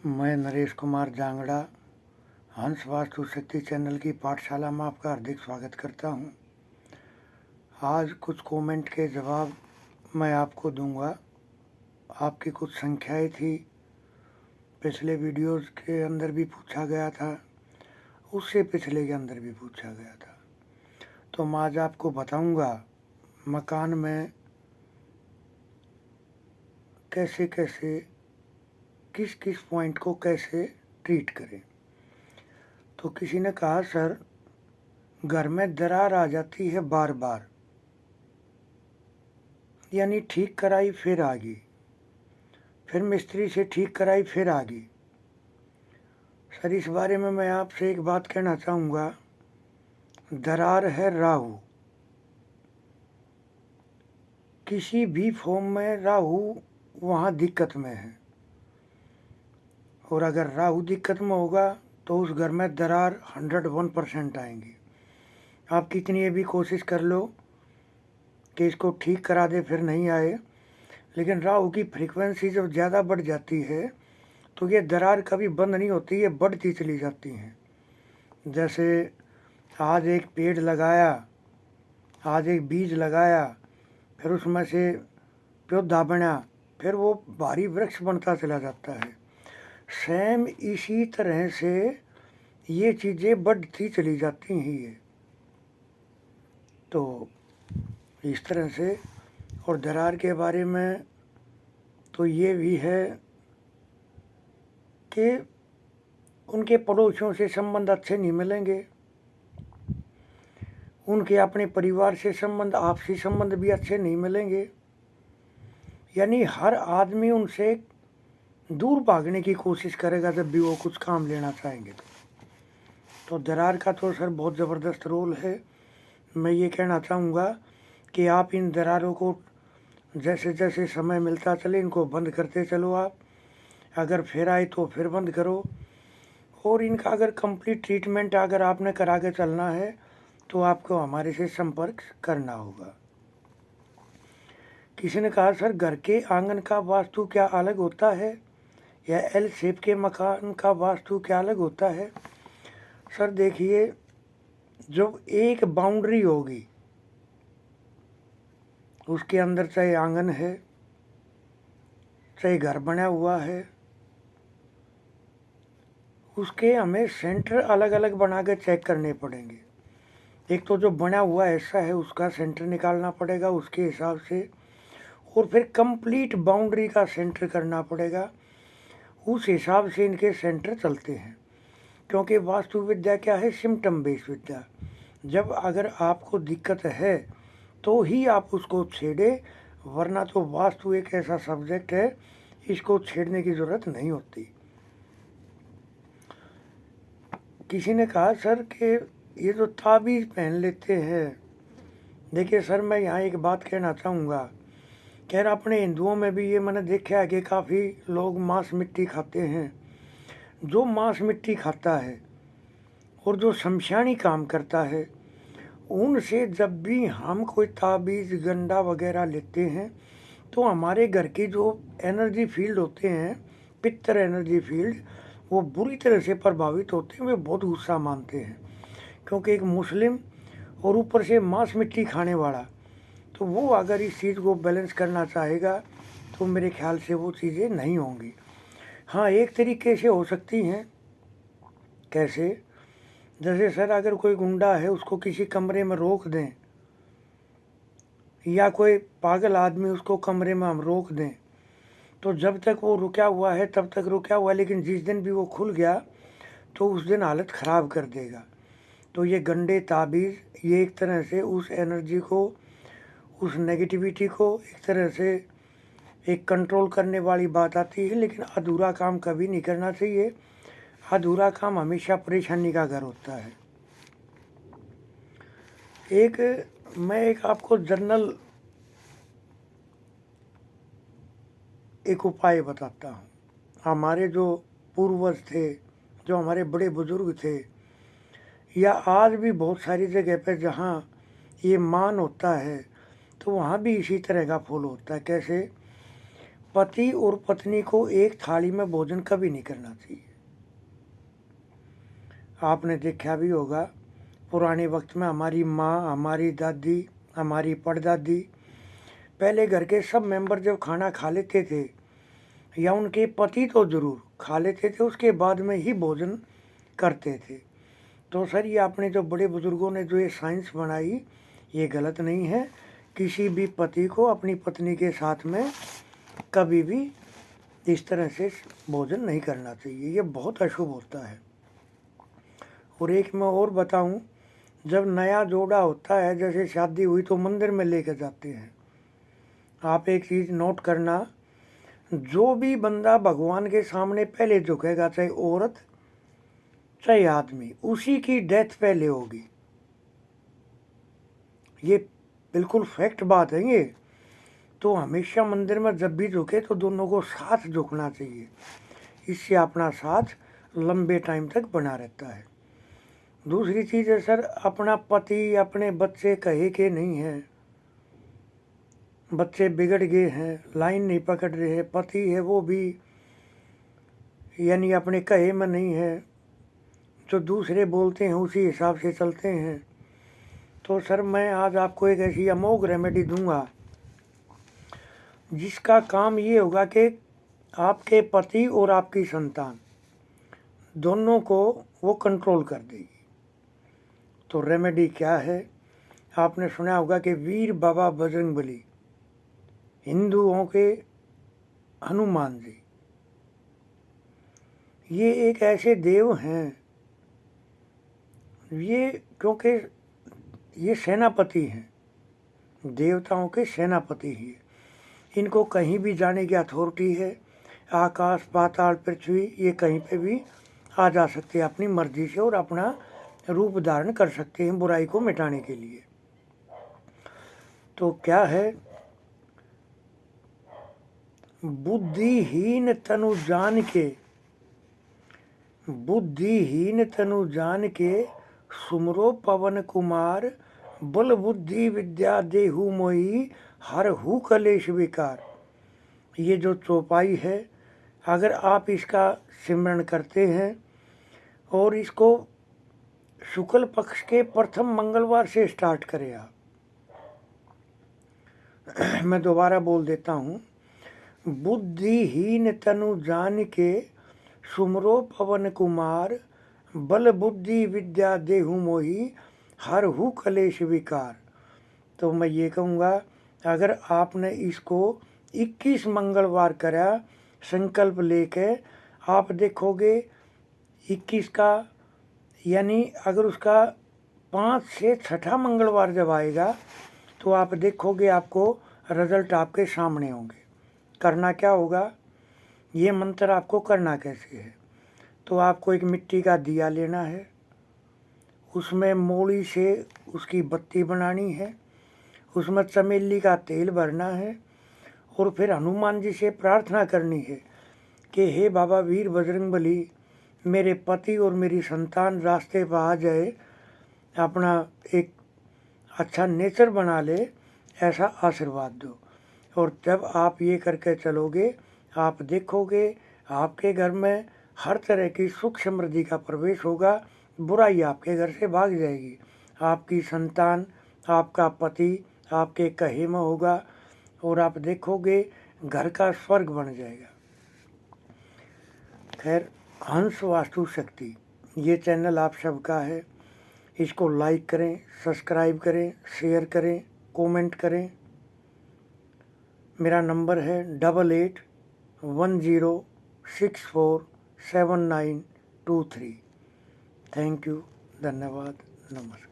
मैं नरेश कुमार जांगड़ा हंस वास्तु शक्ति चैनल की पाठशाला में आपका हार्दिक स्वागत करता हूं। आज कुछ कमेंट के जवाब मैं आपको दूंगा। आपकी कुछ संख्याएं थी, पिछले वीडियोस के अंदर भी पूछा गया था, उससे पिछले के अंदर भी पूछा गया था। तो मैं आज आपको बताऊंगा मकान में कैसे कैसे किस किस पॉइंट को कैसे ट्रीट करें। तो किसी ने कहा, सर घर में दरार आ जाती है बार बार, यानी ठीक कराई फिर आ गई, फिर मिस्त्री से ठीक कराई फिर आ गई। सर इस बारे में मैं आपसे एक बात कहना चाहूँगा। दरार है राहु, किसी भी फॉर्म में राहु वहाँ दिक्कत में है, और अगर राहु दिक्कत में होगा तो उस घर में दरार 101% आएंगी। आप कितनी भी कोशिश कर लो कि इसको ठीक करा दे फिर नहीं आए, लेकिन राहु की फ्रीक्वेंसी जब ज़्यादा बढ़ जाती है तो ये दरार कभी बंद नहीं होती, ये बढ़ती चली जाती हैं। जैसे आज एक पेड़ लगाया, आज एक बीज लगाया, फिर उसमें से पौधा बना, फिर वो भारी वृक्ष बनता चला जाता है। सेम इसी तरह से ये चीज़ें बढ़ती चली जाती हैं। तो इस तरह से, और दरार के बारे में तो ये भी है कि उनके पड़ोसियों से संबंध अच्छे नहीं मिलेंगे, उनके अपने परिवार से संबंध, आपसी संबंध भी अच्छे नहीं मिलेंगे, यानी हर आदमी उनसे दूर भागने की कोशिश करेगा जब भी वो कुछ काम लेना चाहेंगे। तो दरार का तो सर बहुत ज़बरदस्त रोल है। मैं ये कहना चाहूँगा कि आप इन दरारों को जैसे जैसे समय मिलता चले इनको बंद करते चलो। आप अगर फिर आए तो फिर बंद करो, और इनका अगर कंप्लीट ट्रीटमेंट अगर आपने करा के चलना है तो आपको हमारे से संपर्क करना होगा। किसी ने कहा, सर घर के आंगन का वास्तु क्या अलग होता है या एल शेप के मकान का वास्तु क्या अलग होता है? सर देखिए, जब एक बाउंड्री होगी उसके अंदर चाहे आंगन है चाहे घर बना हुआ है, उसके हमें सेंटर अलग अलग बना के चेक करने पड़ेंगे। एक तो जो बना हुआ ऐसा है उसका सेंटर निकालना पड़ेगा उसके हिसाब से, और फिर कंप्लीट बाउंड्री का सेंटर करना पड़ेगा, उस हिसाब से इनके सेंटर चलते हैं। क्योंकि वास्तु विद्या क्या है? सिम्टम बेस्ड विद्या। जब अगर आपको दिक्कत है तो ही आप उसको छेड़े, वरना तो वास्तु एक ऐसा सब्जेक्ट है, इसको छेड़ने की ज़रूरत नहीं होती। किसी ने कहा, सर कि ये जो ताबीज़ पहन लेते हैं, देखिए सर मैं यहाँ एक बात कहना चाहूँगा। खैर अपने हिंदुओं में भी ये मैंने देखा है कि काफ़ी लोग मांस मिट्टी खाते हैं। जो मांस मिट्टी खाता है और जो शमशानी काम करता है, उनसे जब भी हम कोई ताबीज़ गंडा वगैरह लेते हैं तो हमारे घर की जो एनर्जी फील्ड होते हैं, पितर एनर्जी फील्ड, वो बुरी तरह से प्रभावित होते हैं। वे बहुत गुस्सा मानते हैं, क्योंकि एक मुस्लिम और ऊपर से मांस मिट्टी खाने वाला, तो वो अगर इस चीज़ को बैलेंस करना चाहेगा तो मेरे ख्याल से वो चीज़ें नहीं होंगी। हाँ, एक तरीके से हो सकती हैं। कैसे? जैसे सर अगर कोई गुंडा है उसको किसी कमरे में रोक दें, या कोई पागल आदमी उसको कमरे में हम रोक दें, तो जब तक वो रुका हुआ है तब तक रुका हुआ है, लेकिन जिस दिन भी वो खुल गया तो उस दिन हालत ख़राब कर देगा। तो ये गंडे ताबीज़ ये एक तरह से उस एनर्जी को, उस नेगेटिविटी को एक तरह से एक कंट्रोल करने वाली बात आती है। लेकिन अधूरा काम कभी नहीं करना चाहिए। अधूरा काम हमेशा परेशानी का घर होता है। मैं एक आपको जनरल एक उपाय बताता हूँ। हमारे जो पूर्वज थे, जो हमारे बड़े बुजुर्ग थे, या आज भी बहुत सारी जगह पे जहाँ ये मान होता है तो वहाँ भी इसी तरह का फॉलो होता है। कैसे? पति और पत्नी को एक थाली में भोजन कभी नहीं करना चाहिए। आपने देखा भी होगा पुराने वक्त में हमारी माँ, हमारी दादी, हमारी परदादी, पहले घर के सब मेंबर जब खाना खा लेते थे, या उनके पति तो ज़रूर खा लेते थे, उसके बाद में ही भोजन करते थे। तो सर ये आपने जो बड़े बुज़ुर्गों ने जो ये साइंस बनाई, ये गलत नहीं है। किसी भी पति को अपनी पत्नी के साथ में कभी भी इस तरह से भोजन नहीं करना चाहिए, ये बहुत अशुभ होता है। और एक मैं और बताऊं, जब नया जोड़ा होता है, जैसे शादी हुई, तो मंदिर में लेकर जाते हैं। आप एक चीज़ नोट करना, जो भी बंदा भगवान के सामने पहले झुकेगा, चाहे औरत चाहे आदमी, उसी की डेथ पहले होगी। ये बिल्कुल फैक्ट बात है ये। तो हमेशा मंदिर में जब भी झुके तो दोनों को साथ झुकना चाहिए, इससे अपना साथ लंबे टाइम तक बना रहता है। दूसरी चीज़ है सर, अपना पति अपने बच्चे कहे के नहीं है, बच्चे बिगड़ गए हैं, लाइन नहीं पकड़ रहे हैं, पति है वो भी यानी अपने कहे में नहीं है, जो दूसरे बोलते हैं उसी हिसाब से चलते हैं। तो सर मैं आज आपको एक ऐसी अमोघ रेमेडी दूंगा जिसका काम ये होगा कि आपके पति और आपकी संतान दोनों को वो कंट्रोल कर देगी। तो रेमेडी क्या है? आपने सुना होगा कि वीर बाबा बजरंगबली, हिंदुओं के हनुमान जी, ये एक ऐसे देव हैं, ये क्योंकि ये सेनापति हैं, देवताओं के सेनापति ही। इनको कहीं भी जाने की अथॉरिटी है, आकाश पाताल पृथ्वी, ये कहीं पे भी आ जा सकते हैं अपनी मर्जी से और अपना रूप धारण कर सकते हैं बुराई को मिटाने के लिए। तो क्या है, बुद्धिहीन तनु जान के, बुद्धिहीन तनु जान के, सुमरो पवन कुमार, बल बुद्धि विद्या देहु मोही, हर हु कलेश विकार। ये जो चौपाई है, अगर आप इसका सिमरन करते हैं और इसको शुक्ल पक्ष के प्रथम मंगलवार से स्टार्ट करें आप। मैं दोबारा बोल देता हूँ, बुद्धिहीन तनु जान के, सुमरो पवन कुमार, बल बुद्धि विद्या देहु मोही, हर हु कलेश विकार। तो मैं ये कहूँगा, अगर आपने इसको 21 मंगलवार करा संकल्प लेके, आप देखोगे 21 का यानी अगर उसका 5 से 6ठा मंगलवार जब आएगा तो आप देखोगे आपको रिजल्ट आपके सामने होंगे। करना क्या होगा, ये मंत्र आपको करना कैसे है? तो आपको एक मिट्टी का दिया लेना है, उसमें मूली से उसकी बत्ती बनानी है, उसमें चमेली का तेल भरना है और फिर हनुमान जी से प्रार्थना करनी है कि हे बाबा वीर बजरंगबली, मेरे पति और मेरी संतान रास्ते पर आ जाए, अपना एक अच्छा नेचर बना ले, ऐसा आशीर्वाद दो। और जब आप ये करके चलोगे, आप देखोगे आपके घर में हर तरह की सुख समृद्धि का प्रवेश होगा, बुराई आपके घर से भाग जाएगी, आपकी संतान, आपका पति आपके कहे में होगा और आप देखोगे घर का स्वर्ग बन जाएगा। खैर, हंस वास्तु शक्ति ये चैनल आप सबका है, इसको लाइक करें, सब्सक्राइब करें, शेयर करें, कमेंट करें। मेरा नंबर है 8810647923। थैंक यू, धन्यवाद, नमस्कार।